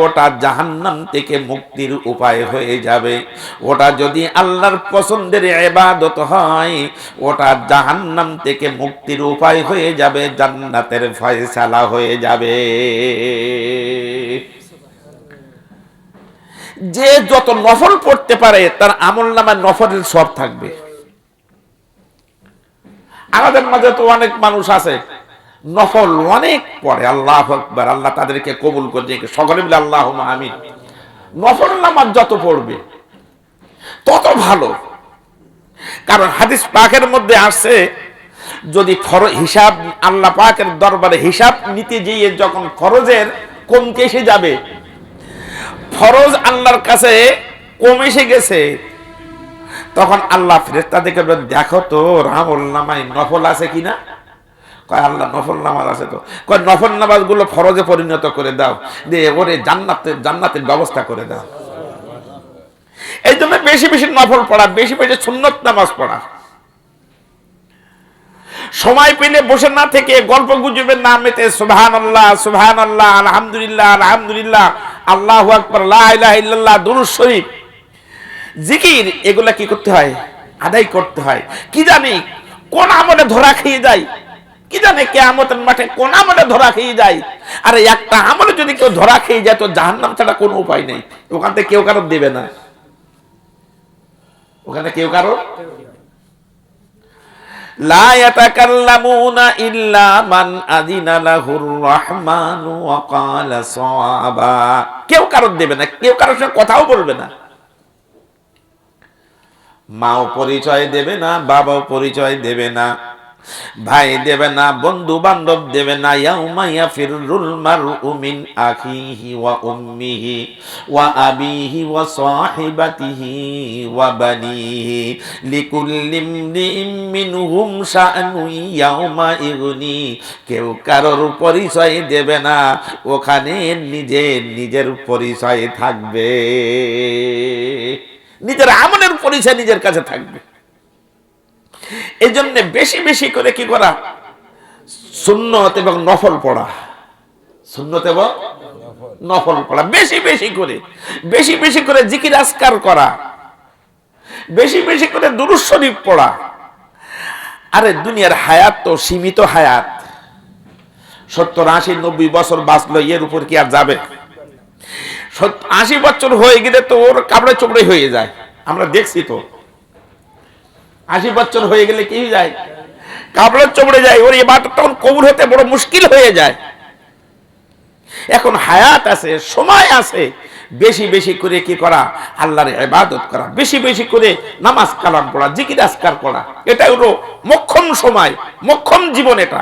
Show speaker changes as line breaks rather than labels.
ওটা জাহান্নাম থেকে মুক্তির উপায় হয়ে যাবে। ওটা যদি আল্লাহর পছন্দের ইবাদত হয়, ওটা জাহান্নাম থেকে মুক্তির উপায় হয়ে যাবে, জান্নাতের ফয়সালা হয়ে যাবে। যে যত নফল পড়তে পারে তার আমলনামায় নফলের সব থাকবে। আমাদের মাঝে তো অনেক মানুষ আছে নফল অনেক পড়ে, আল্লাহু আকবার, আল্লাহ তাদেরকে কবুল করে দিক, সকলে মিলে আল্লাহুম্মা আমিন। নফল নামাজ যত পড়বে তত ভালো, কারণ হাদিস পাকের মধ্যে আসছে যদি হিসাব আল্লাহ পাকের দরবারে হিসাব নিতে গিয়ে যখন ফরজের কমতে এসে যাবে, ফরজ আল্লাহর কাছে কম এসে গেছে, তখন আল্লাহ ফেরেশতাদেরকে বলেন দেখো তো আমল নামায় নফল আছে কিনা। কয় আল্লাহ নফল নামাজ আছে তো। কয় নফল নামাজ গুলো ফরজে পরিণত করে দাও, দিয়ে ওরে জান্নাতের ব্যবস্থা করে দাও। এই জন্য বেশি বেশি নফল পড়া, বেশি বেশি সুন্নত নামাজ পড়া। সময় পেলে বসে না থেকে গল্প গুজবের নামেতে সুবহানাল্লাহ সুবহানাল্লাহ, আলহামদুলিল্লাহ আলহামদুলিল্লাহ, আল্লাহু আকবার, লা ইলাহা ইল্লাল্লাহ, দুরূদ শরীফ, জিকির, এগুলা কি করতে হয়? আদায় করতে হয়। কি জানি কোন আমলে ধরা খেয়ে যায়, কি জানে কিয়ামতের মাঠে কোন আমলে ধরা খেয়ে যায়। আর একটা আমলে যদি কেউ ধরা খেয়ে যায় তো জাহান্নাম ছাড়া কোনো উপায় নেই। ওখান থেকে কেউ কারো দেবে না, ওখানে কেউ কারো লা ইয়াতাকাল্লামুনা ইল্লা মান আযিনা লাহুর রাহমানু ওয়া ক্বালা সাওয়াবা। কেউ কারো দেবে না, কেউ কারোর সঙ্গে কথাও বলবে না। মাও পরিচয় দেবে না, বাবাও পরিচয় দেবে না, ভাই দেবে না, বন্ধু বান্ধব দেবে না। ইয়াউমা ইয়াফিরুল মারউ মিন আখিহি ওয়া উম্মিহি ওয়া আবিহি ওয়া সাহিবাতিহি ওয়া বানিহি লিকুল্লি ইমরিইম মিনহুম শাআনু ইয়াউমা ইগনি। কেউ কারোর পরিচয় দেবে না, ওখানে নিজের পরিচয় থাকবে, নিজের আমলের পরিচয় নিজের কাছে থাকবে। এই জন্য বেশি বেশি করে কি করা? সুন্নত এবং নফল পড়া, সুন্নত এবং নফল পড়া, বেশি বেশি করে জিকির আজকার করা, বেশি বেশি করে দুরূদ শরীফ পড়া। আরে দুনিয়ার হায়াত তো সীমিত হায়াত, 70, 80, 90 বছর বাঁচলো, এর উপর কি আর যাবে? 80 বছর হয়ে গেলে তো ওর কামড়ে চোপড়ে হয়ে যায়, আমরা দেখছি তো। 80 বছর হয়ে গেলে কি যায়? কামড়ে চোপড়ে যায়, ওর ইবাদত তখন কবুল হতে বড় মুশকিল হয়ে যায়। এখন হায়াত আছে, সময় আছে, বেশি বেশি করে কি করা? আল্লাহর ইবাদত করা, বেশি বেশি করে নামাজ কালাম পড়া, জিকির আজকার করা। এটা হলো মোক্ষম সময়, মোক্ষম জীবন এটা।